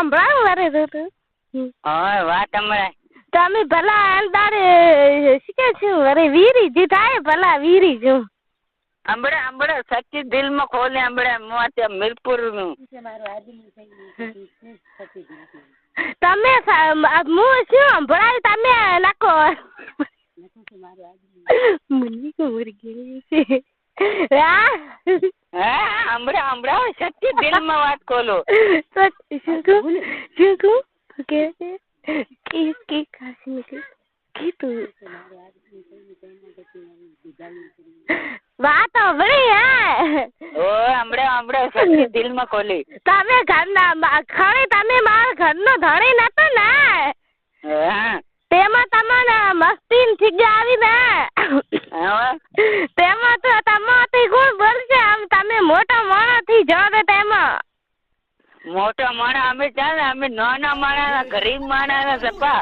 સંભળાવું વરે તો હા વાત હમણાં તમે ભલા અંદારે શીખે છું વરે વીરી જી થાય ભલા વીરી છું હમણાં સચ્ચી દિલમાં ખોલે હમણાં મોતે મિરપુર નું તમે હું શું સંભળાયું તમે નાખો મુન્ની કો મુર્ગી છે હમણાં સચ્ચી દિલમાં વાત ખોલો શું કે કે કાશી કે તું વાત સાંભળી ઓ હમણાં સચ્ચી દિલમાં ખોલી તમે ઘરના ખરી તમે મારા ઘરનો ધણી નતો ને તેમાં તમને મસ્તી થી આવી ને તેમાં તો તમારાથી કોણ બોલશે આમ તમે મોટા માણસ થી જાઓ તેમાં મોટા માણસ અમે ચાલે અમે નાના માણસ ગરીબ માણસ સપા